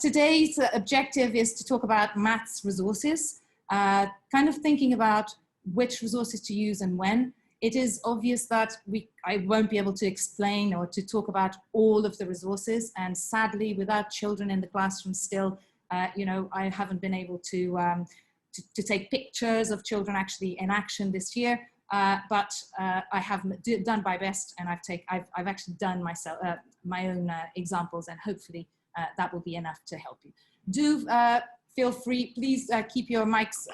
Today's objective is to talk about maths resources, kind of thinking about which resources to use and when. It is obvious that I won't be able to explain or to talk about all of the resources, and sadly, without children in the classroom still, I haven't been able to take pictures of children actually in action this year. But I have done my best, and I've actually done myself my own examples, and hopefully that will be enough to help you. Do feel free, please keep your mics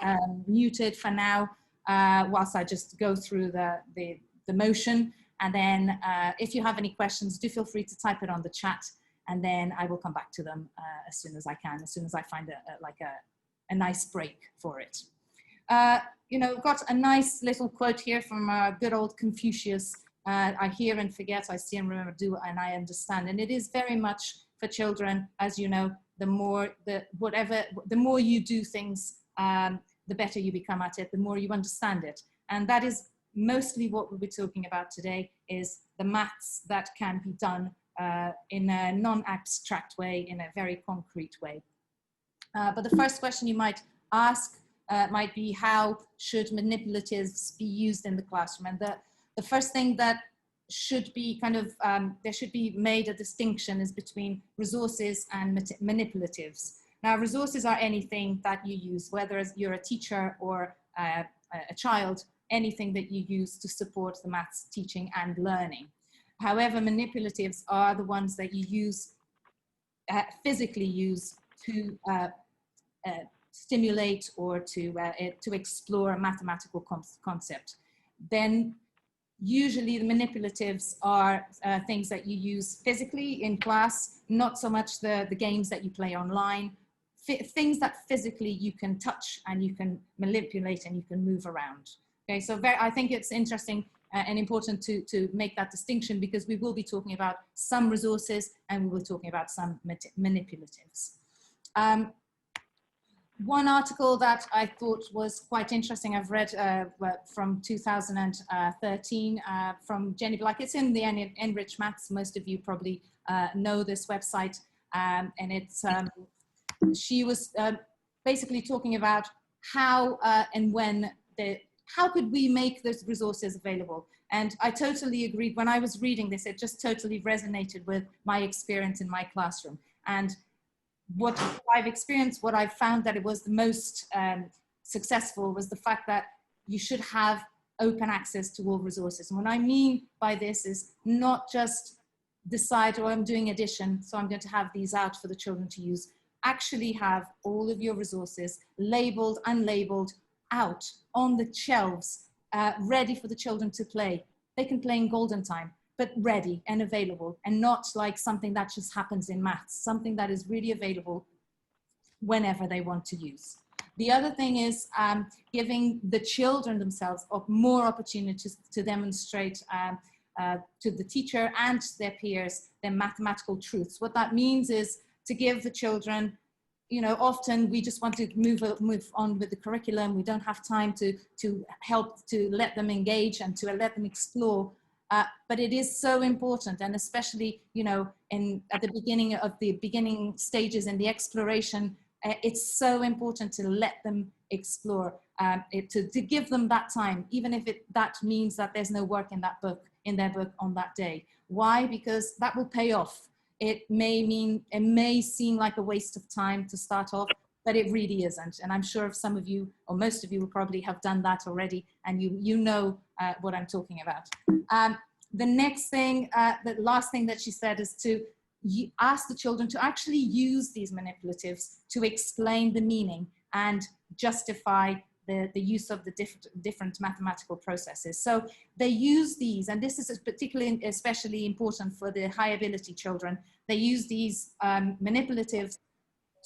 muted for now, whilst I just go through the motion. And then if you have any questions, do feel free to type it on the chat, and then I will come back to them as soon as I can, as soon as I find a nice break for it. Got a nice little quote here from good old Confucius. I hear and forget, I see and remember, do and I understand. And it is very much for children, as you know, the more you do things, the better you become at it, the more you understand it. And that is mostly what we'll be talking about today, is the maths that can be done in a non-abstract way, in a very concrete way. But the first question you might ask might be, how should manipulatives be used in the classroom? And the first thing that should be there should be made a distinction is between resources and manipulatives. Now, resources are anything that you use, whether you're a teacher or a child, anything that you use to support the maths teaching and learning. However, manipulatives are the ones that you use, physically use to stimulate or to explore a mathematical concept. Then usually the manipulatives are things that you use physically in class, not so much the games that you play online, things that physically you can touch and you can manipulate and you can move around. Okay, so I think it's interesting and important to make that distinction, because we will be talking about some resources and we will be talking about some manipulatives. One article that I thought was quite interesting, I've read from 2013 from Jenny Black. It's in the Enrich Maths. Most of you probably know this website. And it's, she was basically talking about how and when, how could we make those resources available? And I totally agreed. When I was reading this, it just totally resonated with my experience in my classroom. And what I've experienced, what I've found that it was the most successful, was the fact that you should have open access to all resources. And what I mean by this is not just decide, oh, I'm doing addition, so I'm going to have these out for the children to use. Actually have all of your resources labeled, unlabeled, out on the shelves, ready for the children to play. They can play in golden time, but ready and available, and not like something that just happens in maths, something that is really available whenever they want to use. The other thing is giving the children themselves more opportunities to demonstrate to the teacher and to their peers their mathematical truths. What that means is to give the children, often we just want to move on with the curriculum. We don't have time to help to let them engage and to let them explore. But it is so important, and especially, at the beginning stages in the exploration, it's so important to let them explore, to give them that time, even if that means that there's no work in their book on that day. Why? Because that will pay off. It may seem like a waste of time to start off, but it really isn't. And I'm sure some of you, or most of you, will probably have done that already, and you know what I'm talking about. The next thing, the last thing that she said, is to ask the children to actually use these manipulatives to explain the meaning and justify the use of the different mathematical processes. So they use these, and this is especially important for the high ability children. They use these manipulatives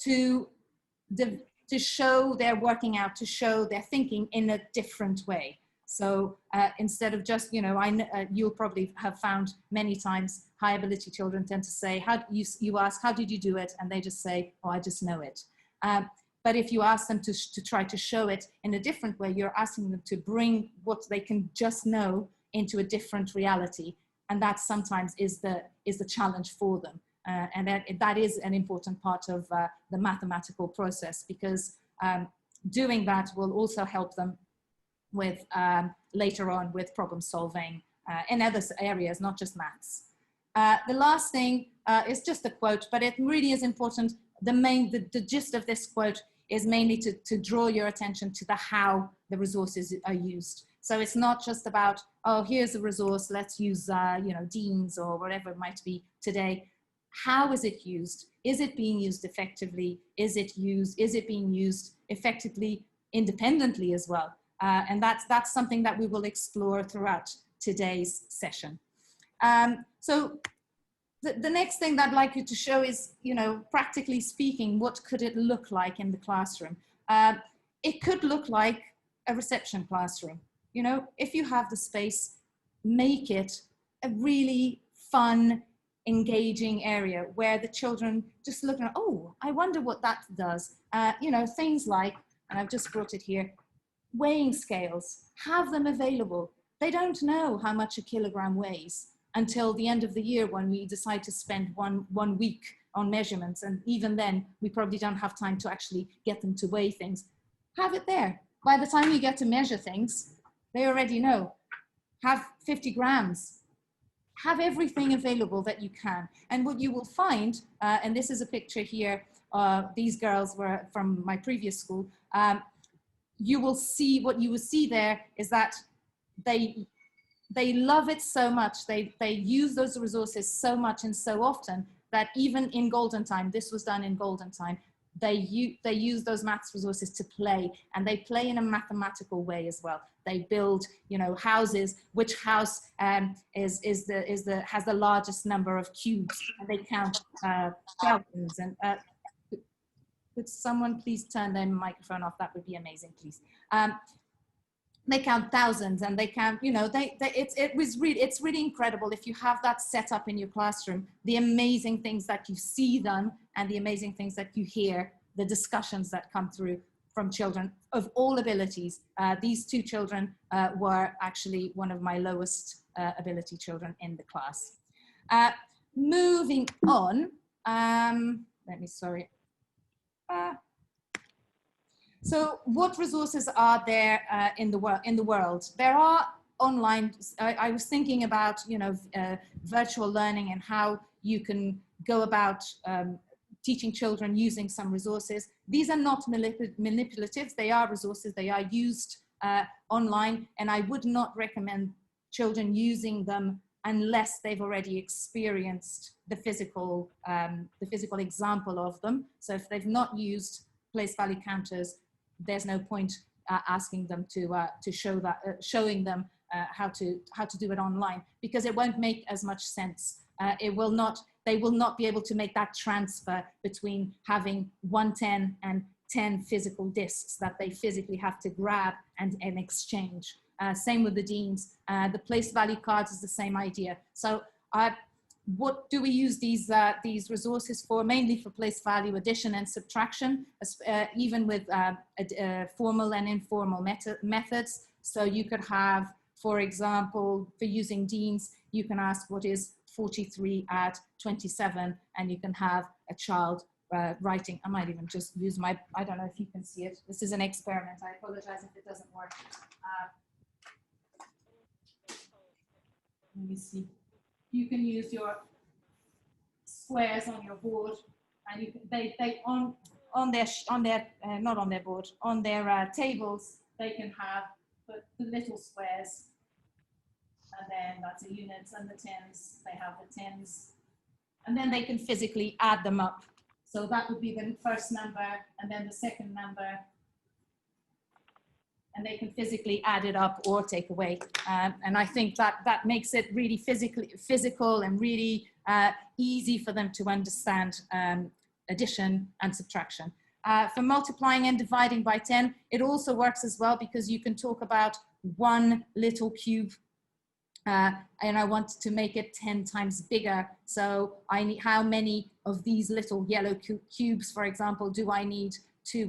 to show their working out, to show their thinking in a different way. So instead of just, you'll probably have found many times high ability children tend to say, you ask, how did you do it? And they just say, oh, I just know it. But if you ask them to try to show it in a different way, you're asking them to bring what they can just know into a different reality. And that sometimes is the challenge for them. And that is an important part of the mathematical process, because doing that will also help them with later on with problem solving in other areas, not just maths. The last thing is just a quote, but it really is important. The gist of this quote is mainly to draw your attention to the how the resources are used. So it's not just about, oh, here's a resource, let's use you know, Deans or whatever it might be today. How is it used? Is it being used effectively? Is it being used effectively independently as well? And that's something that we will explore throughout today's session. So the next thing that I'd like you to show is, you know, practically speaking, what could it look like in the classroom? It could look like a reception classroom. You know, if you have the space, make it a really fun, engaging area where the children just look at, oh, I wonder what that does. You know, things like, and I've just brought it here, weighing scales, have them available. They don't know how much a kilogram weighs until the end of the year when we decide to spend one week on measurements. And even then, we probably don't have time to actually get them to weigh things. Have it there. By the time you get to measure things, they already know. Have 50 grams. Have everything available that you can. And what you will find, and this is a picture here, these girls were from my previous school, you will see, what you will see there is that they love it so much, they use those resources so much and so often that even in golden time, this was done in golden time, they use those maths resources to play, and they play in a mathematical way as well. They build, you know, houses. Which house has the largest number of cubes? And they count thousands. And could someone please turn their microphone off? That would be amazing, please. They count thousands, and they count, you know, it's really incredible if you have that set up in your classroom, the amazing things that you see done and the amazing things that you hear, the discussions that come through from children of all abilities. These two children were actually one of my lowest ability children in the class. Moving on, so what resources are there in the world? There are online, I was thinking about, you know, virtual learning and how you can go about teaching children using some resources. These are not manipulatives, they are resources, they are used online, and I would not recommend children using them unless they've already experienced the physical example of them. So if they've not used place value counters, there's no point asking them to showing them how to do it online, because it won't make as much sense. They will not be able to make that transfer between having 110 and 10 physical discs that they physically have to grab and exchange. Same with the Deans. The place value cards is the same idea. So what do we use these resources for? Mainly for place value addition and subtraction, even with formal and informal methods. So you could have, for example, for using Deans, you can ask what is 43 add 27, and you can have a child writing. I might even just use my, I don't know if you can see it. This is an experiment. I apologize if it doesn't work. Let me see. You can use your squares on your board, and you can, on their tables, they can have the little squares, and then that's the units, and the tens, they have the tens, and then they can physically add them up. So that would be the first number, and then the second number, and they can physically add it up or take away. And I think that makes it really physical and really easy for them to understand addition and subtraction. For multiplying and dividing by 10, it also works as well, because you can talk about one little cube, and I want to make it 10 times bigger. So I need, how many of these little yellow cubes, for example, do I need to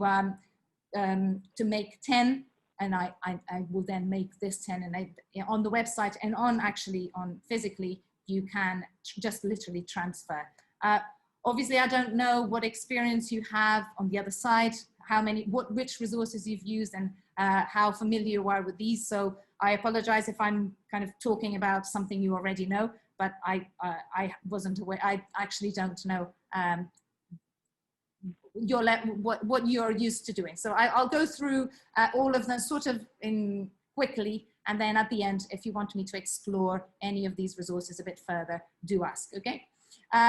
make 10? And I will then make this 10, and on the website and on physically, you can just literally transfer. Obviously, I don't know what experience you have on the other side, which resources you've used, and how familiar you are with these. So I apologize if I'm kind of talking about something you already know, but I wasn't aware. I actually don't know what you're used to doing. So I'll go through all of them sort of in quickly, and then at the end, if you want me to explore any of these resources a bit further, do ask, okay?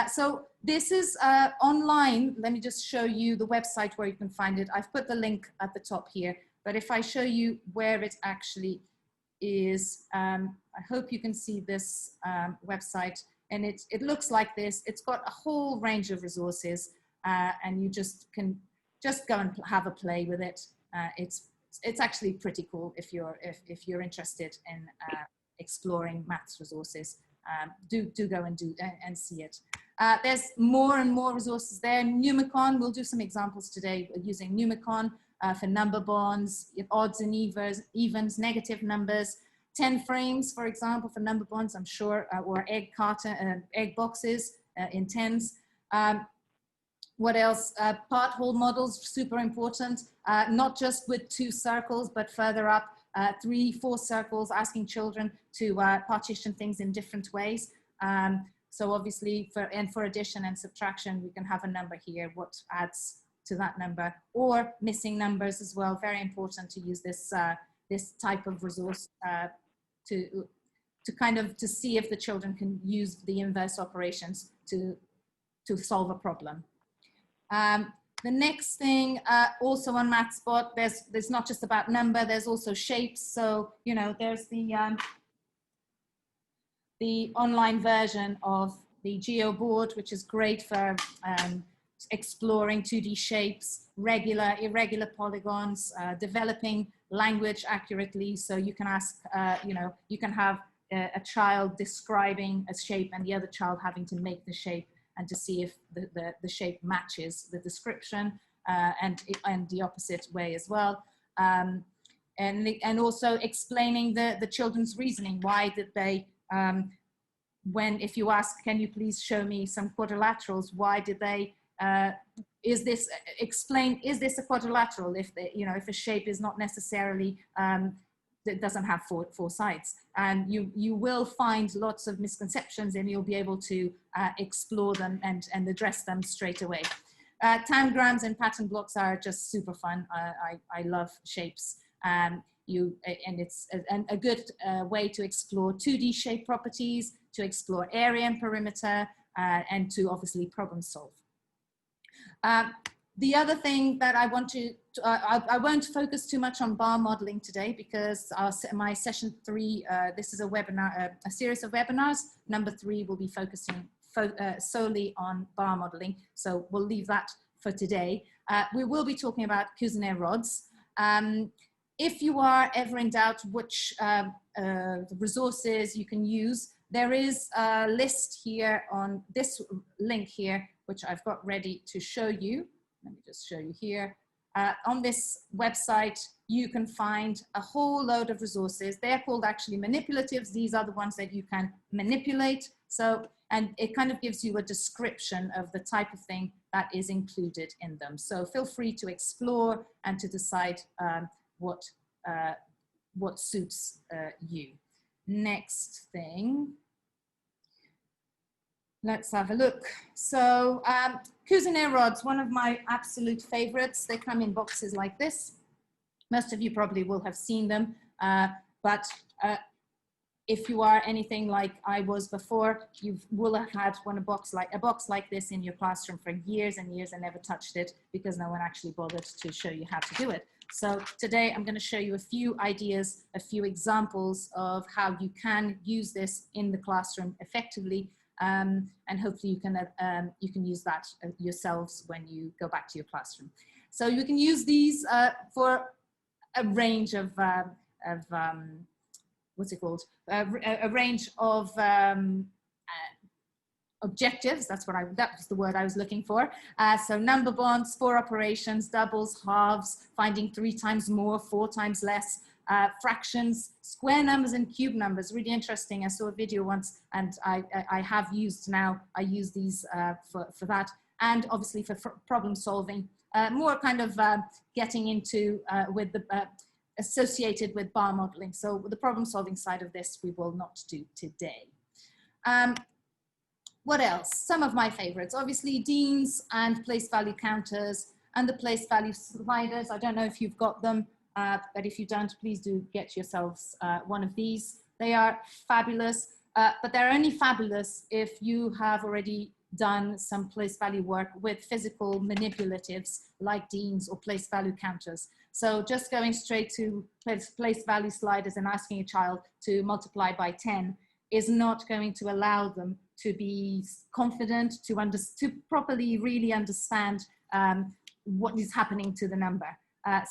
So this is online. Let me just show you the website where you can find it. I've put the link at the top here, but if I show you where it actually is, I hope you can see this website, and it looks like this. It's got a whole range of resources, and you can just go and have a play with it. It's actually pretty cool if you're interested in exploring maths resources. Do go and see it. There's more and more resources there. Numicon, we'll do some examples today using Numicon for number bonds, odds and evens, negative numbers, 10 frames, for example, for number bonds, I'm sure, or egg boxes in tens. What else? Part whole models, super important, not just with 2 circles, but further up, 3, 4 circles, asking children to partition things in different ways. So obviously for addition and subtraction, we can have a number here, what adds to that number, or missing numbers as well. Very important to use this, this type of resource to see if the children can use the inverse operations to solve a problem. The next thing, also on MathSpot, there's not just about number, there's also shapes. So, you know, there's the online version of the GeoBoard, which is great for exploring 2D shapes, regular, irregular polygons, developing language accurately. So you can ask, you know, you can have a child describing a shape and the other child having to make the shape, and to see if the shape matches the description, and the opposite way as well. And also explaining the children's reasoning. Why did they, if you ask, can you please show me some quadrilaterals? Why did they, is this a quadrilateral if if a shape is not necessarily, that doesn't have four sides? And you will find lots of misconceptions, and you'll be able to explore them and address them straight away. Tangrams and pattern blocks are just super fun. I love shapes. And it's a good way to explore 2D shape properties, to explore area and perimeter, and to obviously problem solve. The other thing that I want to, I won't focus too much on bar modeling today, because my session 3, this is a webinar, a series of webinars. Number 3 will be focusing solely on bar modeling. So we'll leave that for today. We will be talking about Cuisenaire rods. If you are ever in doubt which resources you can use, there is a list here on this link here, which I've got ready to show you. Let me just show you here. On this website, you can find a whole load of resources. They're called actually manipulatives. These are the ones that you can manipulate. So, and it kind of gives you a description of the type of thing that is included in them. So feel free to explore and to decide what suits you. Next thing. Let's have a look. So Cuisenaire rods, one of my absolute favorites. They come in boxes like this. Most of you probably will have seen them, but if you are anything like I was before, you will have had a box like this in your classroom for years and years and never touched it, because no one actually bothered to show you how to do it. So today I'm going to show you a few ideas, a few examples of how you can use this in the classroom effectively. And hopefully you can use that yourselves when you go back to your classroom. So you can use these for a range of what's it called? A range of objectives. That was the word I was looking for. So number bonds, 4 operations, doubles, halves, finding 3 times more, 4 times less, fractions, square numbers and cube numbers. Really interesting. I saw a video once, and I have used now, I use these for that. And obviously for problem solving, more kind of getting into with the associated with bar modeling. So the problem solving side of this we will not do today. What else? Some of my favorites, obviously Deans and place value counters and the place value sliders. I don't know if you've got them, but if you don't, please do get yourselves one of these. They are fabulous, but they're only fabulous if you have already done some place value work with physical manipulatives like Deans or place value counters. So just going straight to place value sliders and asking a child to multiply by 10 is not going to allow them to be confident, to properly really understand what is happening to the number.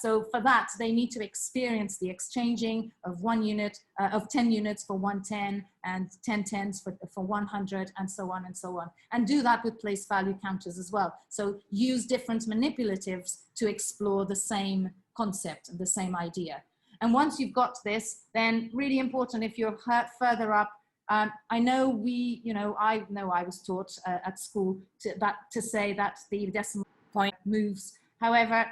So for that, they need to experience the exchanging of 1 unit, of 10 units for 110 and 10 tens for 100 and so on and so on. And do that with place value counters as well. So use different manipulatives to explore the same concept, the same idea. And once you've got this, then really important if you're further up, I know I was taught at school to say that the decimal point moves. However,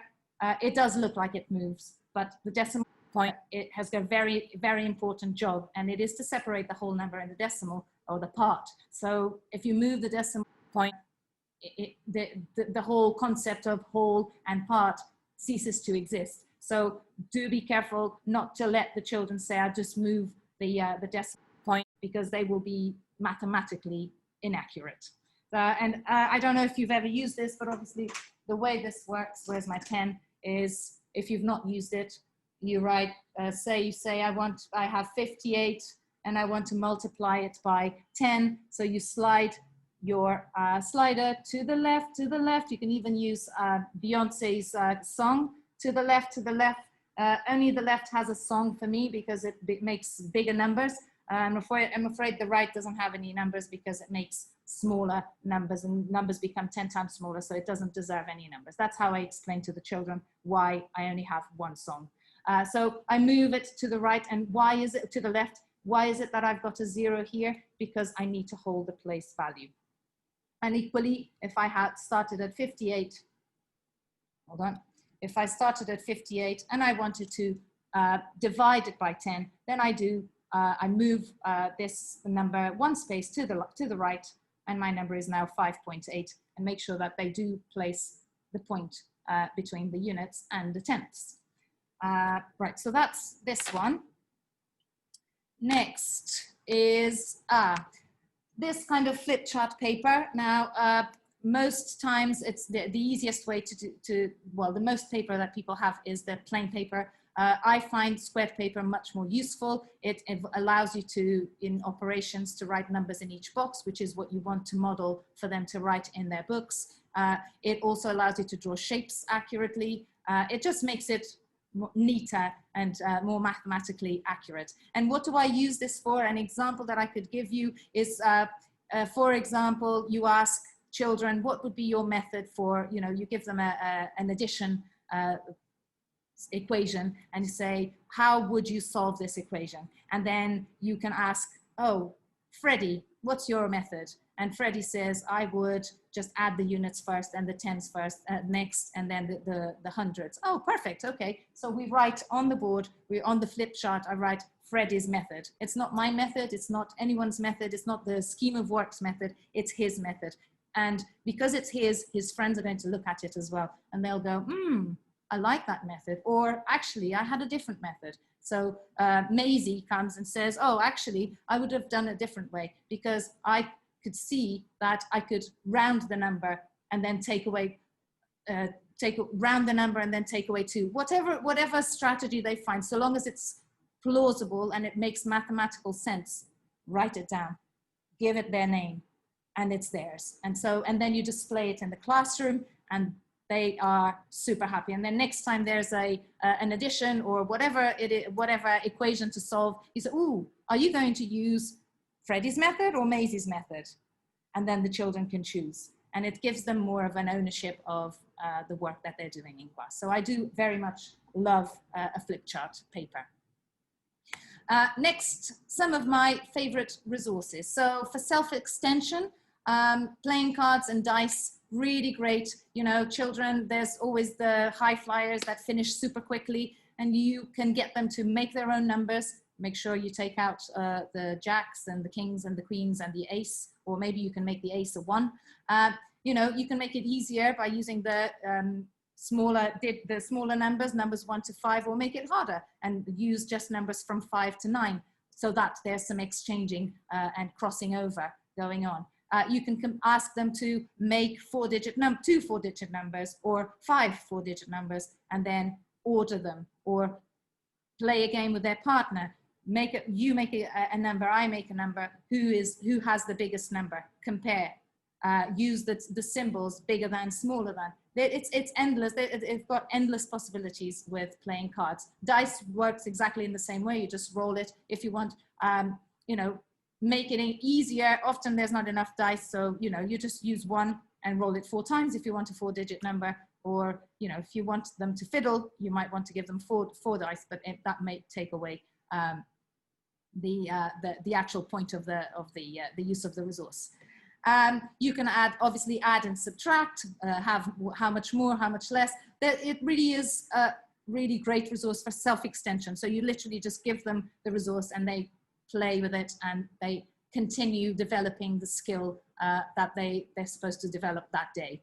it does look like it moves, but the decimal point, it has got a very, very important job, and it is to separate the whole number and the decimal, or the part. So if you move the decimal point, the whole concept of whole and part ceases to exist. So do be careful not to let the children say, I just move the decimal point, because they will be mathematically inaccurate. And I don't know if you've ever used this, but obviously the way this works, where's my pen, is if you've not used it, you write, say I have 58 and I want to multiply it by 10. So you slide your slider to the left. You can even use Beyonce's song, to the left. Only the left has a song for me because it makes bigger numbers. I'm afraid the right doesn't have any numbers because it makes smaller numbers, and numbers become 10 times smaller, so it doesn't deserve any numbers. That's how I explain to the children why I only have one song. So I move it to the right, and why is it to the left? Why is it that I've got a 0 here? Because I need to hold the place value. And equally, if I had started at 58, hold on, if I started at 58 and I wanted to divide it by 10, then I move this number one space to the right, and my number is now 5.8, and make sure that they do place the point between the units and the tenths. Right, so that's this one. Next is this kind of flip chart paper. Now, most times it's the easiest way well, the most paper that people have is the plain paper. I find squared paper much more useful. It allows you to, in operations, to write numbers in each box, which is what you want to model for them to write in their books. It also allows you to draw shapes accurately. It just makes it neater and more mathematically accurate. And what do I use this for? An example that I could give you is, for example, you ask children, what would be your method for, you give them an addition equation, and you say, how would you solve this equation? And then you can ask, oh, Freddie, what's your method? And Freddie says, I would just add the units first and the tens first, next, and then the hundreds. Oh, perfect, okay. So we write on the board, we're on the flip chart, I write Freddie's method. It's not my method, it's not anyone's method, it's not the scheme of works method, it's his method. And because it's his friends are going to look at it as well, and they'll go, I like that method, or actually I had a different method. So Maisie comes and says, oh, actually I would have done it a different way, because I could see that I could round the number and then take away, round the number and then take away 2. Whatever strategy they find, so long as it's plausible and it makes mathematical sense, write it down, give it their name, and it's theirs. And then you display it in the classroom, and they are super happy. And then next time there's an addition or whatever equation to solve, you say, ooh, are you going to use Freddie's method or Maisie's method? And then the children can choose. And it gives them more of an ownership of the work that they're doing in class. So I do very much love a flip chart paper. Next, some of my favorite resources. So for self-extension, playing cards and dice, really great. You know, children, there's always the high flyers that finish super quickly, and you can get them to make their own numbers. Make sure you take out the jacks and the kings and the queens and the ace, or maybe you can make the ace a 1. You know, you can make it easier by using the smaller numbers 1 to 5, or make it harder and use just numbers from 5 to 9, so that there's some exchanging and crossing over going on. You can ask them to make 2 4-digit numbers or 5 4-digit numbers, and then order them, or play a game with their partner. You make a number, I make a number. Who has the biggest number? Compare. Use the symbols, bigger than, smaller than. It's endless. It's got endless possibilities with playing cards. Dice works exactly in the same way. You just roll it. If you want, you know, make it easier. Often there's not enough dice, so you know, you just use 1 and roll it 4 times if you want a 4-digit number. Or you know, if you want them to fiddle, you might want to give them 4 dice, but that may take away the actual point of the use of the resource. You can obviously add and subtract, have how much more, how much less. It really is a really great resource for self-extension. So you literally just give them the resource and they play with it, and they continue developing the skill that they're supposed to develop that day.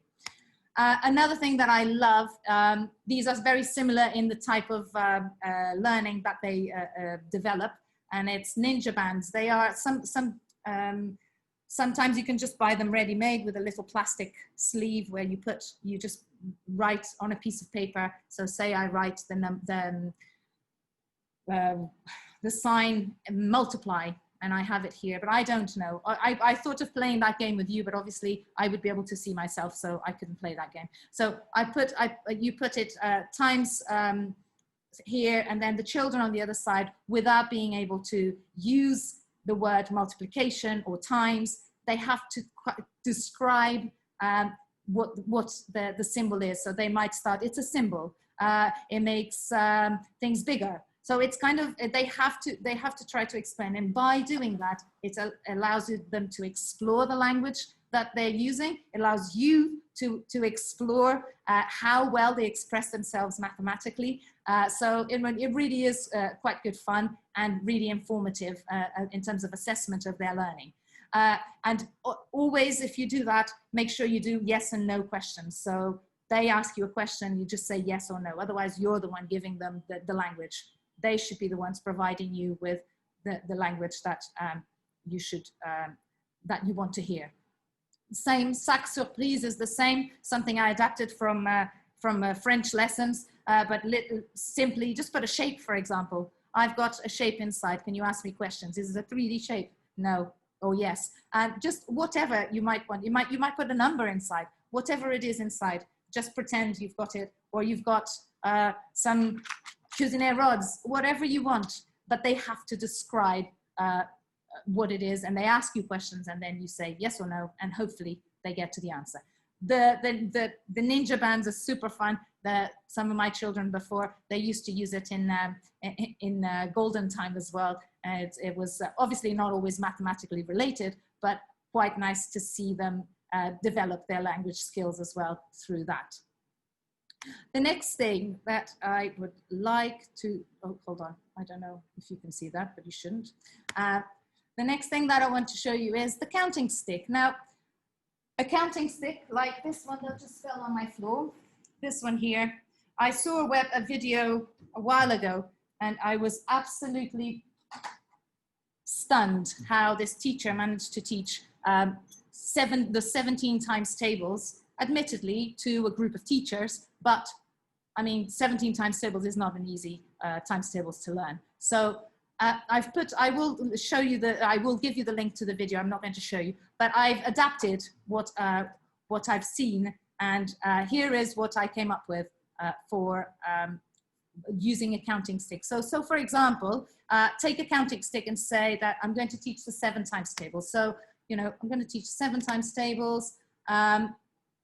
Another thing that I love, these are very similar in the type of learning that they develop, and it's ninja bands. They are sometimes you can just buy them ready-made with a little plastic sleeve where you just write on a piece of paper. So say I write the sign multiply, and I have it here, but I don't know. I thought of playing that game with you, but obviously I would be able to see myself, so I couldn't play that game. So you put it times here, and then the children on the other side, without being able to use the word multiplication or times, they have to describe what the symbol is. So they might start, it's a symbol. It makes things bigger. So it's kind of, they have to try to explain. And by doing that, it allows them to explore the language that they're using. It allows you to explore how well they express themselves mathematically. So it really is quite good fun and really informative in terms of assessment of their learning. And always, if you do that, make sure you do yes and no questions. So they ask you a question, you just say yes or no. Otherwise, you're the one giving them the language. They should be the ones providing you with the language that that you want to hear. Same, sac surprise is the same, something I adapted from French lessons, but simply just put a shape, for example. I've got a shape inside. Can you ask me questions? Is it a 3D shape? No. Oh, yes. And just whatever you might want. You might put a number inside. Whatever it is inside, just pretend you've got it, or you've got some Cuisenaire rods, whatever you want, but they have to describe what it is, and they ask you questions, and then you say yes or no, and hopefully they get to the answer. The ninja bands are super fun. Some of my children before, they used to use it in golden time as well. It was obviously not always mathematically related, but quite nice to see them develop their language skills as well through that. The next thing that I would like to, oh, hold on. I don't know if you can see that, but you shouldn't. The next thing that I want to show you is the counting stick. Now, a counting stick like this one that just fell on my floor, this one here, I saw a video a while ago, and I was absolutely stunned how this teacher managed to teach the 17 times tables, admittedly to a group of teachers, but I mean, 17 times tables is not an easy times tables to learn. So I will show you I will give you the link to the video. I'm not going to show you, but I've adapted what I've seen, and here is what I came up with for using a counting stick. So for example, take a counting stick and say that I'm going to teach the 7 times tables. So, you know, I'm going to teach 7 times tables.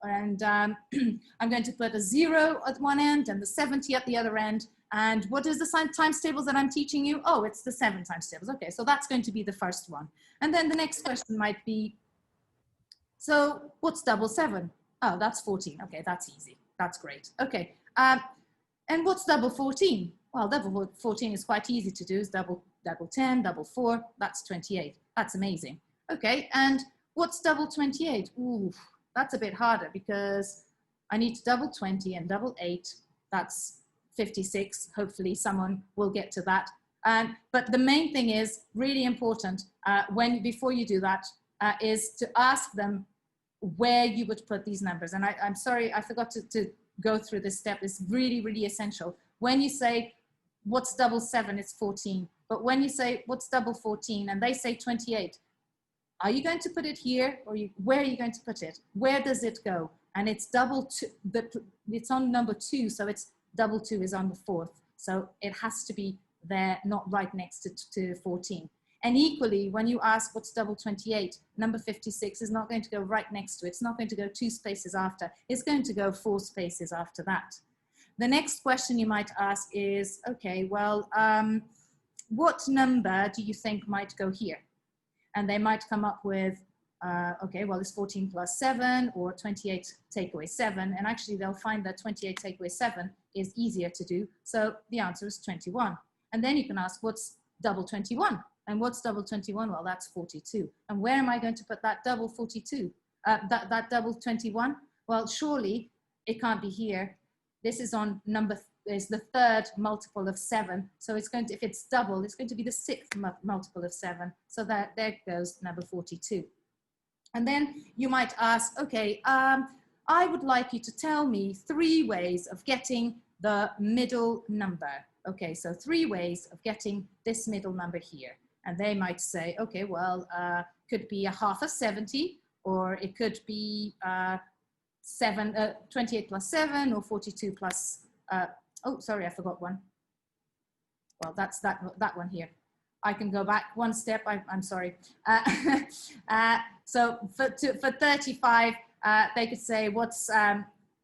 And I'm going to put a 0 at one end and the 70 at the other end. And what is the times tables that I'm teaching you? Oh, it's the 7 times tables. Okay, so that's going to be the first one. And then the next question might be, so what's double 7? Oh, that's 14. Okay, that's easy. That's great. Okay, and what's double 14? Well, double 14 is quite easy to do. It's double 10, double 4, that's 28. That's amazing. Okay, and what's double 28? Ooh, that's a bit harder because I need to double 20 and double 8. That's 56. Hopefully someone will get to that. But the main thing is really important before you do that is to ask them where you would put these numbers. And I'm sorry, I forgot to go through this step. It's really, really essential. When you say, what's double 7? It's 14. But when you say, what's double 14? And they say 28. Are you going to put it here or where are you going to put it? Where does it go? And it's double 2, it's on number 2, so it's double 2 is on the 4th. So it has to be there, not right next to 14. And equally, when you ask what's double 28, number 56 is not going to go right next to it. It's not going to go 2 spaces after. It's going to go 4 spaces after that. The next question you might ask is, okay, well, what number do you think might go here? And they might come up with, okay, well, it's 14 plus 7 or 28 take away 7. And actually, they'll find that 28 take away 7 is easier to do. So the answer is 21. And then you can ask, what's double 21? And what's double 21? Well, that's 42. And where am I going to put that double 42? That double 21? Well, surely it can't be here. This is on is the 3rd multiple of 7. So it's going to, if it's double, it's going to be the 6th multiple of 7. So that there goes number 42. And then you might ask, okay, I would like you to tell me 3 ways of getting the middle number. Okay, so 3 ways of getting this middle number here. And they might say, okay, well, could be a half of 70, or it could be 28 plus 7, or 42 plus, oh, sorry, I forgot one. Well, that's that one here. I can go back one step, I'm sorry. So for 35, they could say what's,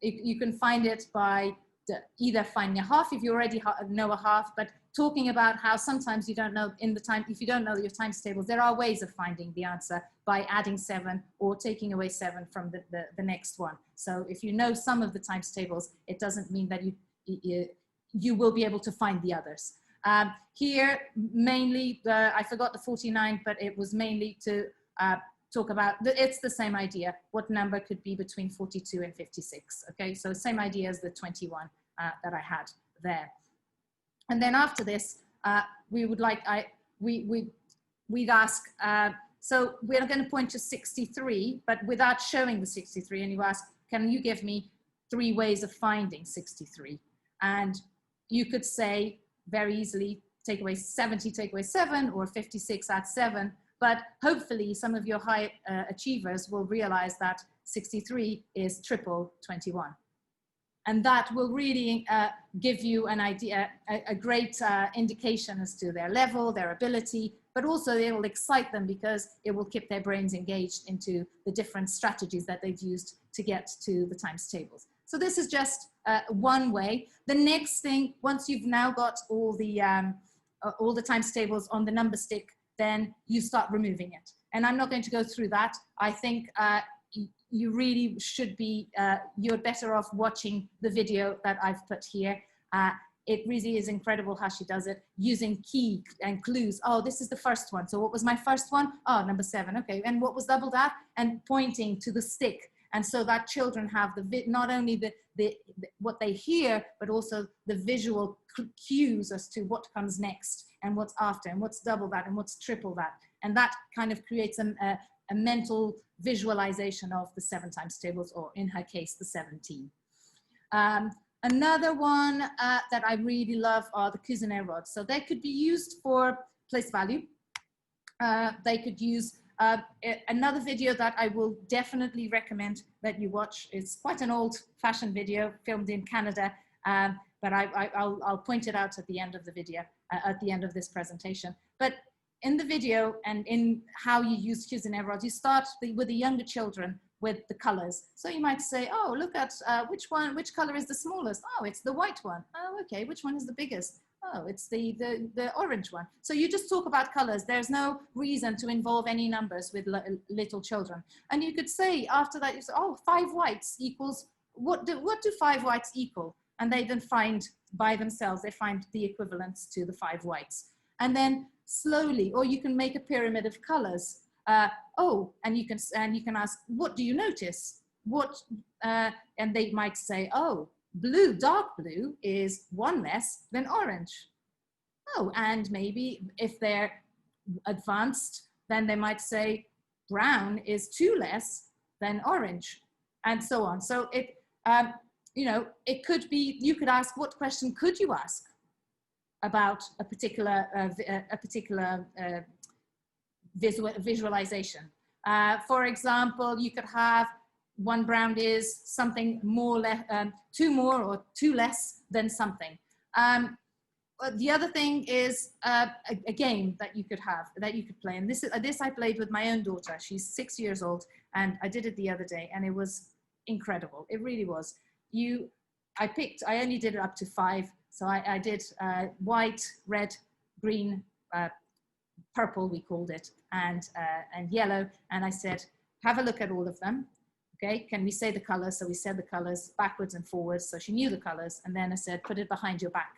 you can find it by either finding a half if you already know a half, but talking about how sometimes you don't know if you don't know your times tables, there are ways of finding the answer by adding 7 or taking away 7 from the next one. So if you know some of the times tables, it doesn't mean that you will be able to find the others. Here, mainly, I forgot the 49, but it was mainly to talk about, it's the same idea, what number could be between 42 and 56, okay? So same idea as the 21 that I had there. And then after this, we'd ask, so we're going to point to 63, but without showing the 63, and you ask, can you give me 3 ways of finding 63? And you could say very easily, take away 70, take away 7, or 56, add 7. But hopefully some of your high achievers will realize that 63 is triple 21. And that will really give you an idea, a great indication as to their level, their ability, but also it will excite them because it will keep their brains engaged into the different strategies that they've used to get to the times tables. So this is just one way. The next thing, once you've now got all the times tables on the number stick, then you start removing it. And I'm not going to go through that. I think you really should be, you're better off watching the video that I've put here. It really is incredible how she does it, using key and clues. Oh, this is the first one. So what was my first one? Oh, number 7. Okay, and what was double that? And pointing to the stick. And so that children have not only what they hear, but also the visual cues as to what comes next and what's after and what's double that and what's triple that. And that kind of creates a mental visualization of the 7 times tables, or in her case, the 17. Another one that I really love are the Cuisenaire rods. So they could be used for place value. They could use another video that I will definitely recommend that you watch. It's quite an old-fashioned video filmed in Canada, but I'll point it out at the end of the video, at the end of this presentation. But in the video and in how you use Cuisenaire rods, you start with the younger children with the colors. So you might say, oh, look at which color is the smallest? Oh, it's the white one. Oh, okay, which one is the biggest? Oh, it's the orange one. So you just talk about colors. There's no reason to involve any numbers with little children. And you could say after that, you say, oh, 5 whites equals, what do 5 whites equal? And they then find by themselves, they find the equivalents to the 5 whites. And then slowly, or you can make a pyramid of colors. And you can ask, what do you notice? And they might say, oh, blue, dark blue is 1 less than orange. Oh, and maybe if they're advanced, then they might say brown is 2 less than orange, and so on. So it, you know, it could be, you could ask, what question could you ask about a particular visualization? For example, you could have 1 brown is something more, 2 more or 2 less than something. The other thing is a game that you could have, that you could play. And this I played with my own daughter. She's 6 years old, and I did it the other day, and it was incredible. It really was. I only did it up to 5. So I did white, red, green, purple, we called it, and yellow. And I said, have a look at all of them. Okay, can we say the colors? So we said the colors backwards and forwards. So she knew the colors. And then I said, put it behind your back.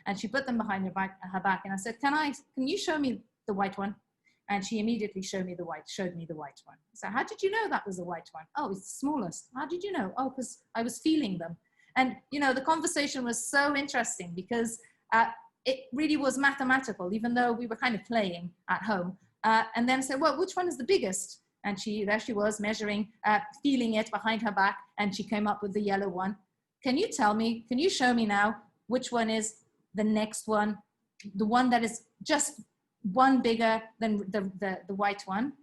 And she put them behind her back. And I said, can you show me the white one? And she immediately showed me the white one. So how did you know that was the white one? Oh, it's the smallest. How did you know? Oh, because I was feeling them. And, you know, the conversation was so interesting because it really was mathematical, even though we were kind of playing at home. And then said, well, which one is the biggest? And there she was measuring, feeling it behind her back, and she came up with the yellow one. Can you show me now which one is the next one, the one that is just 1 bigger than the white one?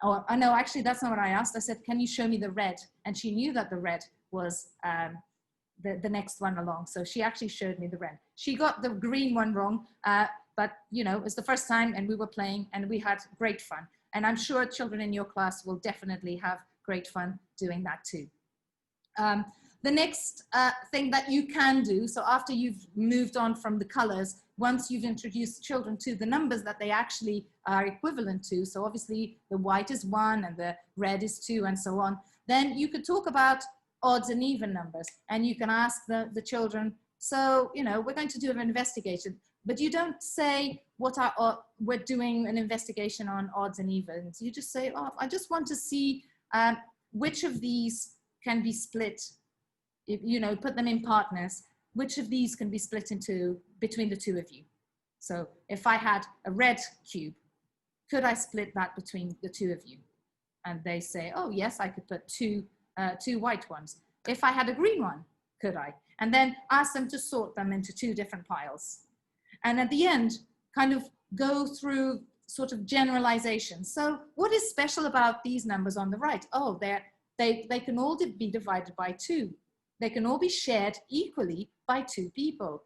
Oh, no, actually, that's not what I asked. I said, can you show me the red? And she knew that the red was the next one along. So she actually showed me the red. She got the green one wrong, but, you know, it was the first time, and we were playing, and we had great fun. And I'm sure children in your class will definitely have great fun doing that too. The next thing that you can do, so after you've moved on from the colors, once you've introduced children to the numbers that they actually are equivalent to, so obviously the white is 1 and the red is 2 and so on, then you could talk about odds and even numbers, and you can ask the children, so, you know, we're going to do an investigation, but you don't say we're doing an investigation on odds and evens. You just say, oh, I just want to see which of these can be split, you know, put them in partners, which of these can be split into between the 2 of you. So if I had a red cube, could I split that between the 2 of you? And they say, oh yes, I could put two white ones. If I had a green one, could I? And then ask them to sort them into 2 different piles. And at the end, kind of go through sort of generalizations. So what is special about these numbers on the right? Oh, they can all be divided by 2. They can all be shared equally by 2 people.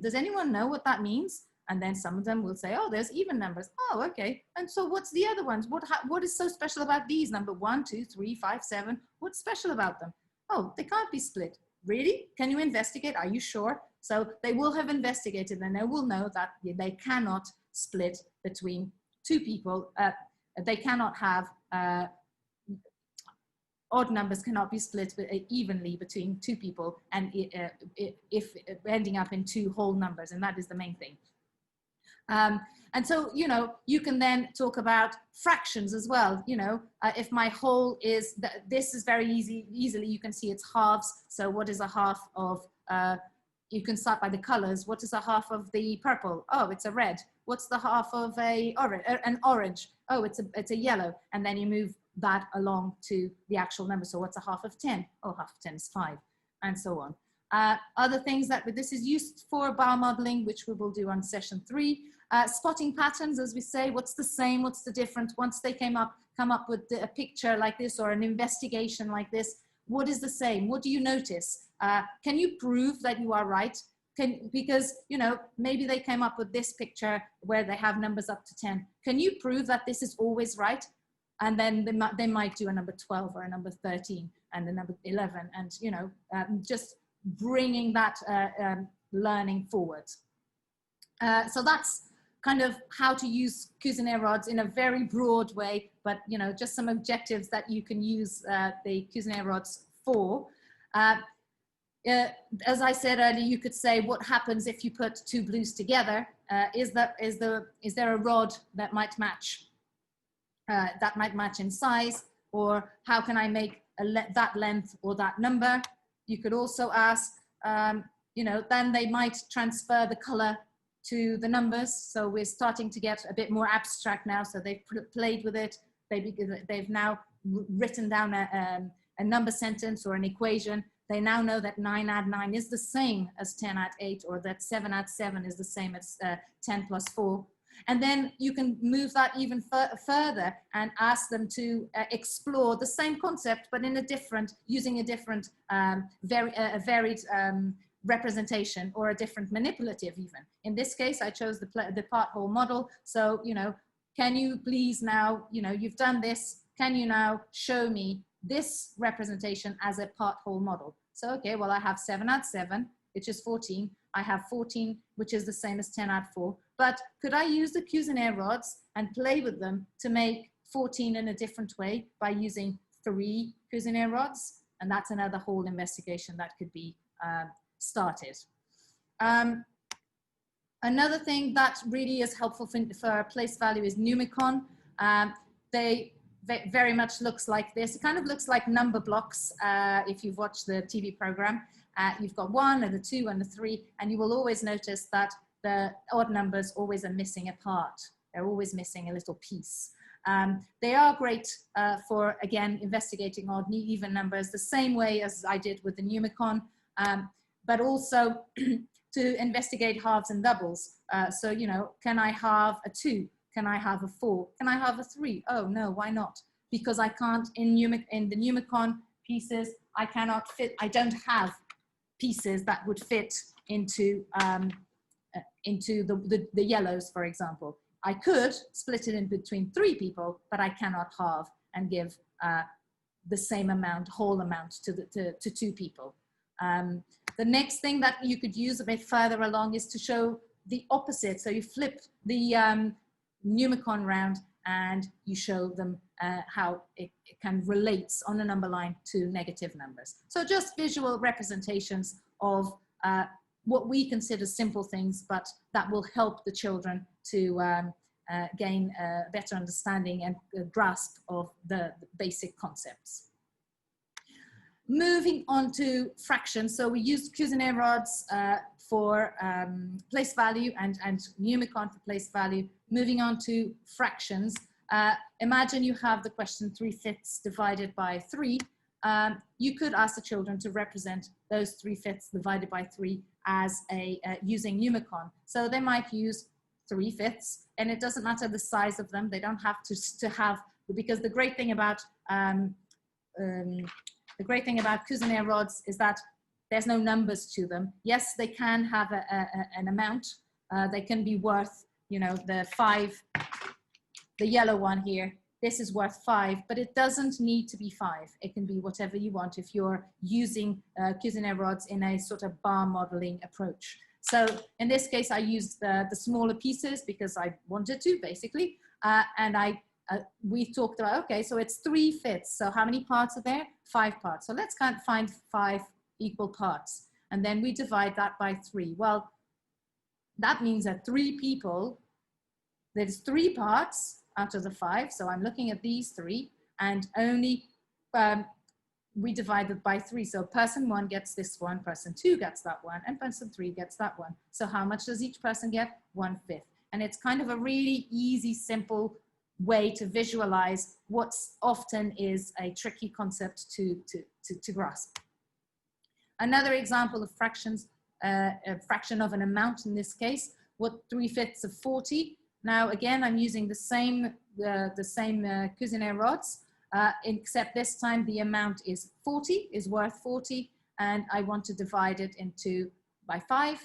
Does anyone know what that means? And then some of them will say, oh, there's even numbers. Oh, okay. And so what's the other ones? What is so special about these? Number 1, 2, 3, 5, 7. What's special about them? Oh, they can't be split. Really? Can you investigate? Are you sure? So they will have investigated, and they will know that they cannot split between 2 people. They cannot have odd numbers cannot be split evenly between 2 people, and if ending up in 2 whole numbers, and that is the main thing. And so, you know, you can then talk about fractions as well. You know, if my whole is, this is very easily you can see it's halves. So what is a half of, you can start by the colors. What is a half of the purple? Oh, it's a red. What's the half of an orange? Oh, it's a yellow. And then you move that along to the actual number. So what's a half of 10? Oh, half of 10 is 5, and so on. Other things that this is used for bar modeling, which we will do on session 3. Spotting patterns, as we say, what's the same, what's the different? Once they come up with a picture like this or an investigation like this, what is the same? What do you notice? Can you prove that you are right? Because, you know, maybe they came up with this picture where they have numbers up to 10. Can you prove that this is always right? And then they might do a number 12 or a number 13 and a number 11, and, you know, just bringing that learning forward. So that's kind of how to use Cuisenaire rods in a very broad way, but, you know, just some objectives that you can use the Cuisenaire rods for. As I said earlier, you could say, what happens if you put two blues together? Is there a rod that might match in size, or how can I make that length or that number? You could also ask, you know, then they might transfer the color to the numbers. So we're starting to get a bit more abstract now. So they've played with it. They've now written down a number sentence or an equation. They now know that 9 add 9 is the same as 10 add 8, or that 7 add 7 is the same as 10 plus 4. And then you can move that even further and ask them to explore the same concept, but in a different, using a different, varied representation, or a different manipulative even. In this case, I chose the part whole model. So, you know, can you please now, you know, you've done this, can you now show me this representation as a part whole model? So, okay, well, I have 7 add 7, which is 14. I have 14, which is the same as 10 add 4. But could I use the Cuisenaire rods and play with them to make 14 in a different way by using 3 Cuisenaire rods? And that's another whole investigation that could be started. Another thing that really is helpful for place value is Numicon. They very much looks like this. It kind of looks like number blocks if you've watched the TV program. You've got 1 and a 2 and a 3, and you will always notice that the odd numbers always are missing a part. They're always missing a little piece. They are great for, again, investigating odd and even numbers, the same way as I did with the Numicon, but also to investigate halves and doubles. So, you know, can I halve a 2? Can I have a 4? Can I have a 3? Oh no, why not? Because I can't, in the Numicon pieces, I cannot fit, I don't have pieces that would fit into the yellows, for example. I could split it in between 3 people, but I cannot halve and give the same amount, whole amount to 2 people. The next thing that you could use a bit further along is to show the opposite. So you flip the Numicon round and you show them how it can relate on a number line to negative numbers. So just visual representations of what we consider simple things, but that will help the children to gain a better understanding and grasp of the basic concepts. Moving on to fractions. So we used Cuisenaire rods for place value and Numicon for place value. Moving on to fractions. Imagine you have the question 3/5 divided by 3. You could ask the children to represent those 3/5 divided by 3 as using Numicon. So they might use 3/5, and it doesn't matter the size of them. They don't have to have, because the great thing about Cuisenaire rods is that there's no numbers to them. Yes, they can have an amount. They can be worth, you know, the yellow one here, this is worth 5, but it doesn't need to be 5. It can be whatever you want if you're using Cuisenaire rods in a sort of bar modeling approach. So in this case, I used the smaller pieces because I wanted to, basically. And we talked about, okay, so it's 3/5. So how many parts are there? 5 parts. So let's find 5 equal parts. And then we divide that by 3. Well, that means that 3 people, there's 3 parts out of the 5. So I'm looking at these 3, and only we divide it by 3. So person 1 gets this one, person 2 gets that one, and person 3 gets that one. So how much does each person get? 1/5. And it's kind of a really easy, simple way to visualize what often is a tricky concept to grasp. Another example of fractions, a fraction of an amount in this case, what 3/5 of 40. Now again, I'm using the same Cuisenaire rods, except this time the amount is 40, is worth 40, and I want to divide it by 5,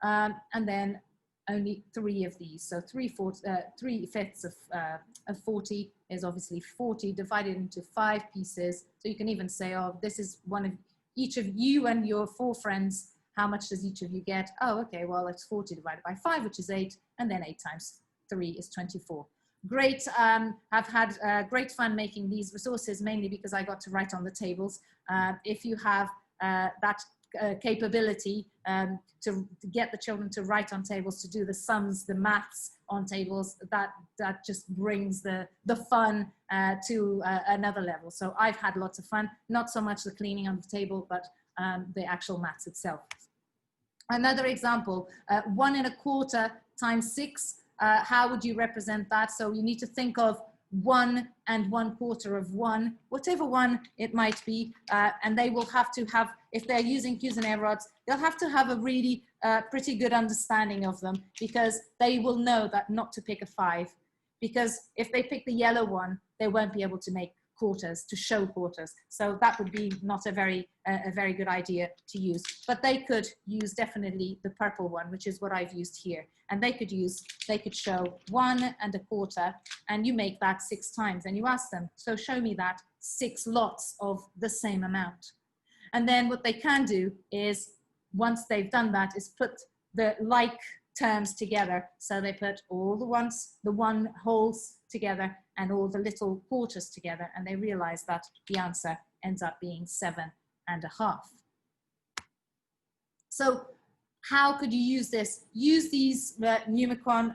and then only 3 of these. So 3/5 of 40 is obviously 40 divided into 5 pieces. So you can even say, oh, this is one of each of you and your 4 friends. How much does each of you get? Oh, okay, well, it's 40 divided by 5, which is 8, and then 8 times 3 is 24. Great, I've had great fun making these resources, mainly because I got to write on the tables. If you have that capability to get the children to write on tables, to do the sums, the maths on tables, that just brings the fun to another level. So I've had lots of fun, not so much the cleaning on the table, but the actual maths itself. Another example, 1 1/4 times 6. How would you represent that? So you need to think of 1 1/4 of 1, whatever one it might be, and they will have to have, if they're using Cuisenaire rods, they'll have to have a really pretty good understanding of them, because they will know that not to pick a 5, because if they pick the yellow one, they won't be able to make quarters, to show quarters. So that would be not a very good idea to use, but they could use definitely the purple one, which is what I've used here. And they could show 1 1/4, and you make that 6 times, and you ask them, so show me that 6 lots of the same amount. And then what they can do is, once they've done that, is put the like terms together. So they put all the 1 wholes together and all the little quarters together, and they realize that the answer ends up being 7 1/2. So how could you use this? Use these Numicon,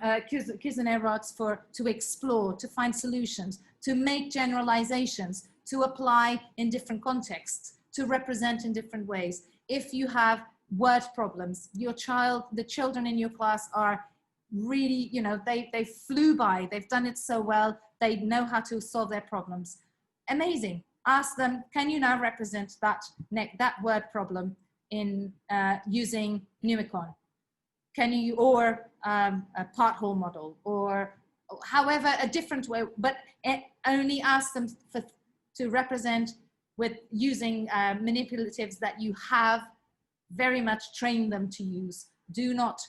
Cuisenaire rods to explore, to find solutions, to make generalizations, to apply in different contexts, to represent in different ways. If you have word problems, the children in your class are really, you know, they flew by, they've done it so well, they know how to solve their problems. Amazing. Ask them, can you now represent that word problem in using Numicon? Can you, or a part whole model, or however, a different way, but only ask them to represent with using manipulatives that you have very much trained them to use. Do not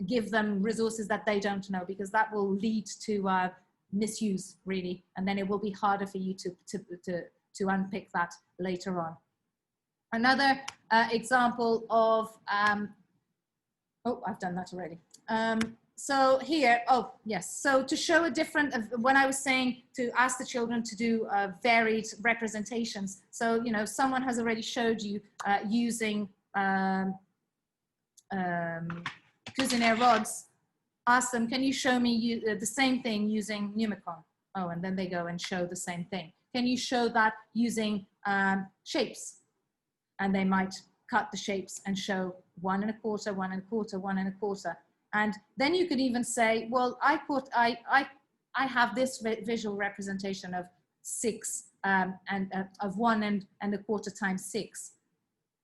give them resources that they don't know, because that will lead to misuse, really, and then it will be harder for you to unpick that later on. Another example of, oh, I've done that already. So here, oh yes, so to show a different, when I was saying to ask the children to do varied representations, so, you know, someone has already showed you using Cuisenaire rods. Ask them, can you show me the same thing using Numicon? Oh, and then they go and show the same thing. Can you show that using shapes? And they might cut the shapes and show 1 1/4, 1 1/4, 1 1/4. And then you could even say, well, I have this visual representation of 6 and of 1 1/4 times 6.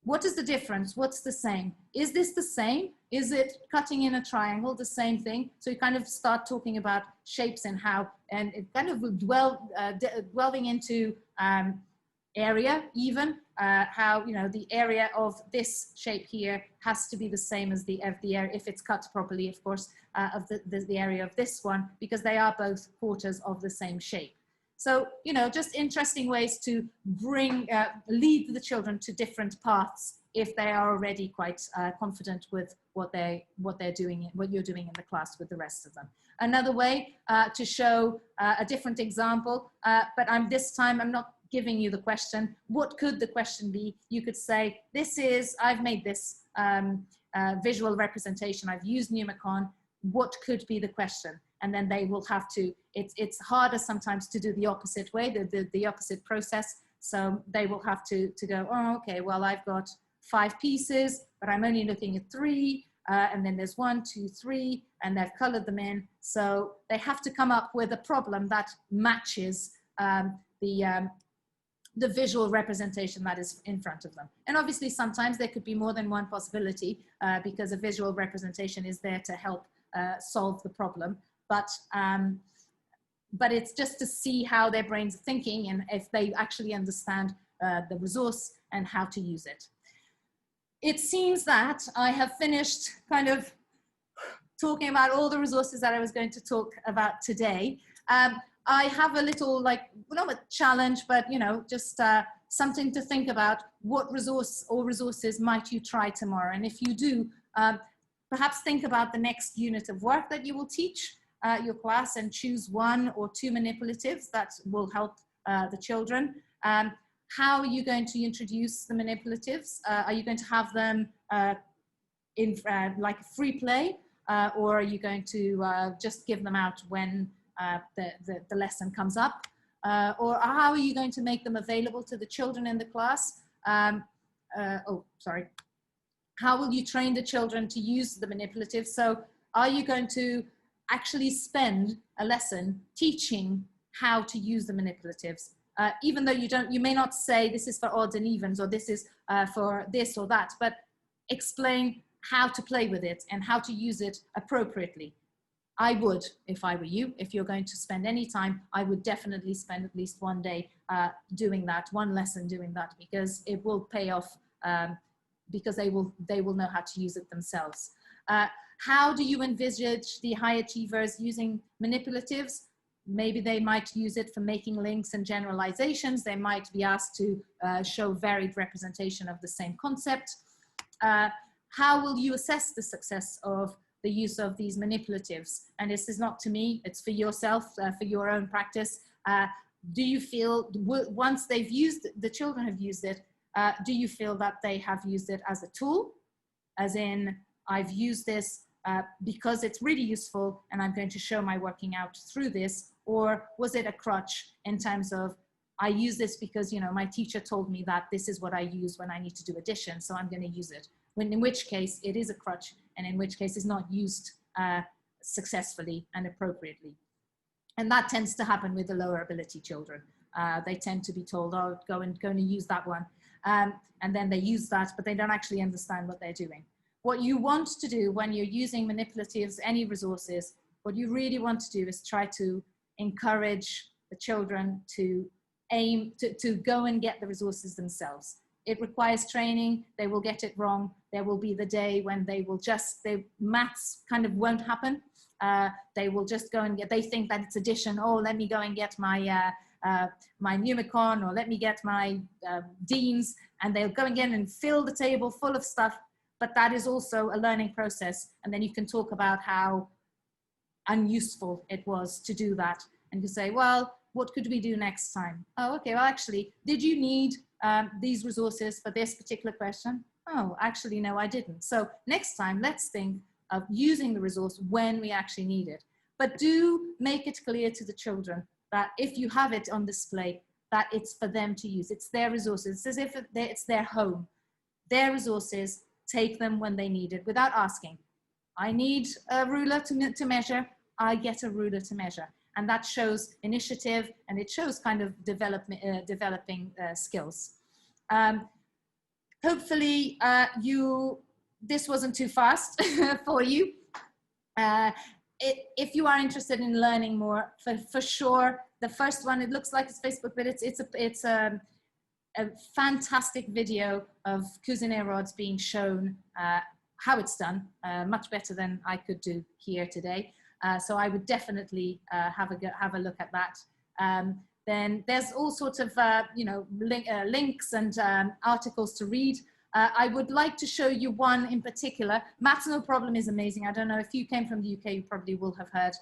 What is the difference? What's the same? Is this the same? Is it cutting in a triangle the same thing? So you kind of start talking about shapes and how, and it kind of delving into area even, how, you know, the area of this shape here has to be the same as the area, if it's cut properly, of course, of the area of this one, because they are both quarters of the same shape. So, you know, just interesting ways to bring, lead the children to different paths if they are already quite confident with what they're doing, what you're doing in the class with the rest of them. Another way to show a different example, but this time I'm not giving you the question. What could the question be? You could say, I've made this visual representation, I've used Numicon, what could be the question? And then they will have to, it's harder sometimes to do the opposite way, the opposite process. So they will have to go, oh, okay, well, I've got 5 pieces, but I'm only looking at 3. And then there's 1, 2, 3, and they've colored them in. So they have to come up with a problem that matches the visual representation that is in front of them. And obviously sometimes there could be more than one possibility because a visual representation is there to help solve the problem. But it's just to see how their brains are thinking and if they actually understand the resource and how to use it. It seems that I have finished kind of talking about all the resources that I was going to talk about today. I have a little, like, not a challenge, but, you know, just something to think about. What resource or resources might you try tomorrow? And if you do, perhaps think about the next unit of work that you will teach your class, and choose 1 or 2 manipulatives that will help the children. How are you going to introduce the manipulatives? Are you going to have them in like free play, or are you going to just give them out when the lesson comes up? Or how are you going to make them available to the children in the class? How will you train the children to use the manipulatives? So are you going to actually spend a lesson teaching how to use the manipulatives? Even though you may not say this is for odds and evens, or this is for this or that, but explain how to play with it and how to use it appropriately. I would, if I were you, if you're going to spend any time, I would definitely spend at least 1 day doing that, 1 lesson doing that, because it will pay off, because they will know how to use it themselves. How do you envisage the high achievers using manipulatives? Maybe they might use it for making links and generalizations. They might be asked to show varied representation of the same concept. How will you assess the success of the use of these manipulatives? And this is not to me, it's for yourself, for your own practice. Do you feel, once they've used, the children have used it, do you feel that they have used it as a tool? As in, I've used this because it's really useful and I'm going to show my working out through this? Or was it a crutch in terms of, I use this because, you know, my teacher told me that this is what I use when I need to do addition, so I'm going to use it. When, in which case it is a crutch, and in which case it's not used successfully and appropriately. And that tends to happen with the lower ability children. They tend to be told, oh, go and use that one. And then they use that, but they don't actually understand what they're doing. What you want to do when you're using manipulatives, any resources, what you really want to do is try to encourage the children to aim to go and get the resources themselves. It requires training. They will get it wrong. There will be the day when they will just, maths kind of won't happen. They will just go and get, they think that it's addition. Oh, let me go and get my my Numicon, or let me get my Deans, and they'll go again and fill the table full of stuff. But that is also a learning process. And then you can talk about how unuseful it was to do that. And you say, well, what could we do next time? Oh, okay, well, actually, did you need these resources for this particular question? Oh, actually, no, I didn't. So next time, let's think of using the resource when we actually need it. But do make it clear to the children that if you have it on display, that it's for them to use. It's their resources. It's as if it's their home. Their resources, take them when they need it without asking. I need a ruler to measure. I get a ruler to measure. And that shows initiative, and it shows kind of developing skills. Hopefully this wasn't too fast for you. If you are interested in learning more, for sure, the first one, it looks like it's Facebook, but it's a fantastic video of Cuisenaire rods being shown how it's done, much better than I could do here today. So I would definitely have a look at that. Then there's all sorts of links and articles to read. I would like to show you one in particular. Maths No Problem is amazing. I don't know if you came from the UK, you probably will have heard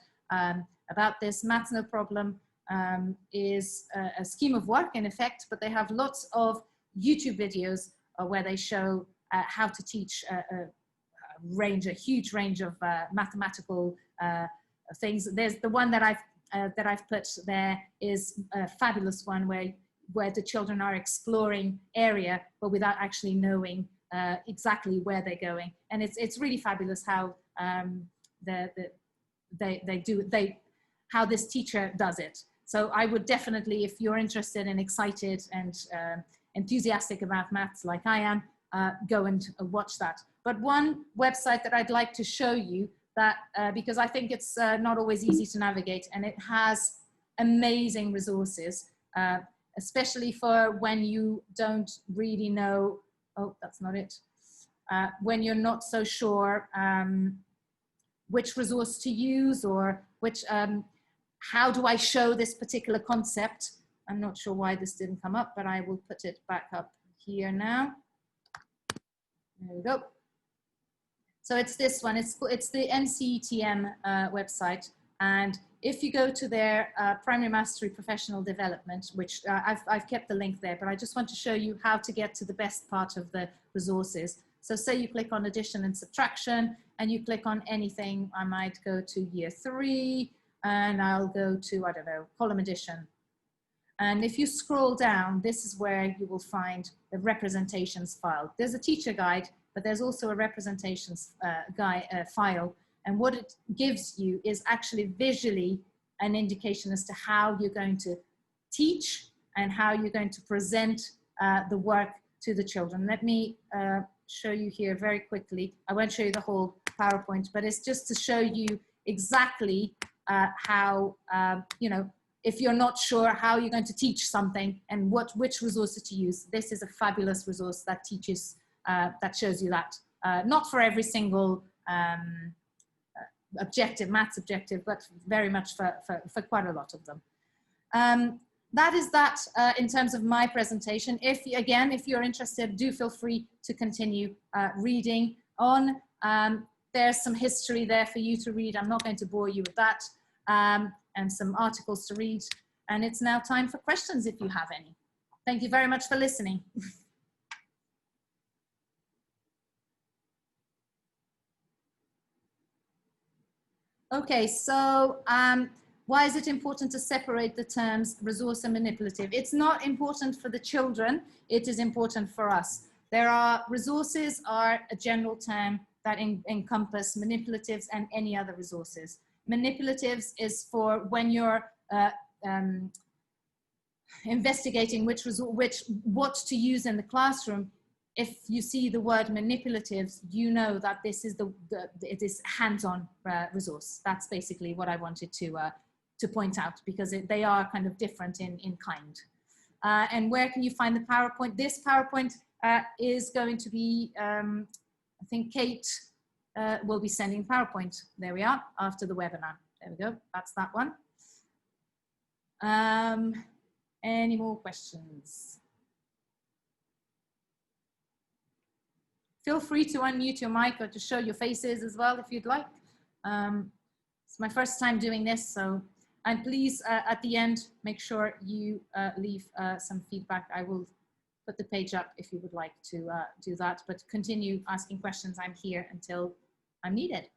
about this. Maths No Problem is a scheme of work in effect, but they have lots of YouTube videos where they show how to teach a huge range of mathematical things. There's the one that I've put there is a fabulous one where the children are exploring area, but without actually knowing exactly where they're going. And it's really fabulous how how this teacher does it. So I would definitely, if you're interested and excited and enthusiastic about maths like I am, go and watch that. But one website that I'd like to show you, that because I think it's not always easy to navigate, and it has amazing resources, especially for when you don't really know, oh, that's not it, when you're not so sure which resource to use, or which, how do I show this particular concept? I'm not sure why this didn't come up, but I will put it back up here now. There we go. So it's this one. It's the NCETM website. And if you go to their Primary Mastery Professional Development, which I've kept the link there, but I just want to show you how to get to the best part of the resources. So say you click on addition and subtraction, and you click on anything. I might go to year 3, and I'll go to, I don't know, column addition. And if you scroll down, this is where you will find the representations file. There's a teacher guide, but there's also a representations file. And what it gives you is actually visually an indication as to how you're going to teach and how you're going to present the work to the children. Let me show you here very quickly. I won't show you the whole PowerPoint, but it's just to show you exactly how, you know, if you're not sure how you're going to teach something and which resources to use, this is a fabulous resource that teaches, that shows you that. Not for every single objective, maths objective, but very much for quite a lot of them. That is that in terms of my presentation. Again, if you're interested, do feel free to continue reading on. There's some history there for you to read. I'm not going to bore you with that. And some articles to read. And it's now time for questions if you have any. Thank you very much for listening. Okay, so why is it important to separate the terms resource and manipulative? It's not important for the children, it is important for us. Resources are a general term that encompass manipulatives and any other resources. Manipulatives is for when you're investigating what to use in the classroom. If you see the word manipulatives, you know that this is it is hands-on resource. That's basically what I wanted to point out, because they are kind of different in kind. And where can you find the PowerPoint? This PowerPoint is going to be, I think Kate will be sending PowerPoint. There we are, after the webinar. There we go, that's that one. Any more questions? Feel free to unmute your mic or to show your faces as well if you'd like. It's my first time doing this, so, and please at the end, make sure you leave some feedback. I will put the page up if you would like to do that, but continue asking questions. I'm here until I'm needed.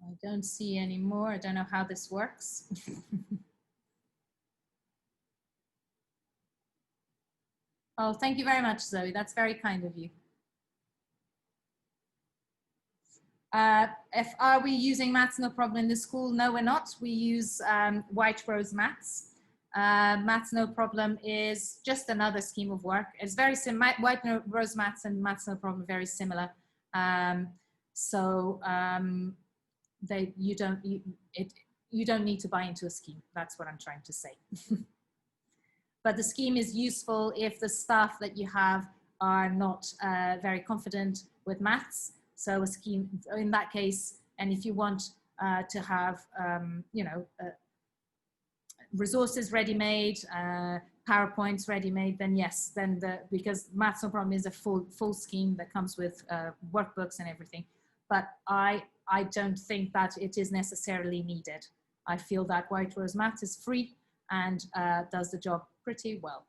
I don't see any more. I don't know how this works. Oh, thank you very much, Zoe. That's very kind of you. Are we using Maths No Problem in the school? No, we're not. We use White Rose Maths. Maths No Problem is just another scheme of work. It's very similar. White Rose Maths and Maths No Problem are very similar. You don't need to buy into a scheme. That's what I'm trying to say. But the scheme is useful if the staff that you have are not very confident with maths. So a scheme in that case, and if you want to have, you know, resources ready-made, PowerPoints ready-made, then yes, then because Maths No Problem is a full scheme that comes with workbooks and everything. But I don't think that it is necessarily needed. I feel that White Rose Maths is free and does the job pretty well.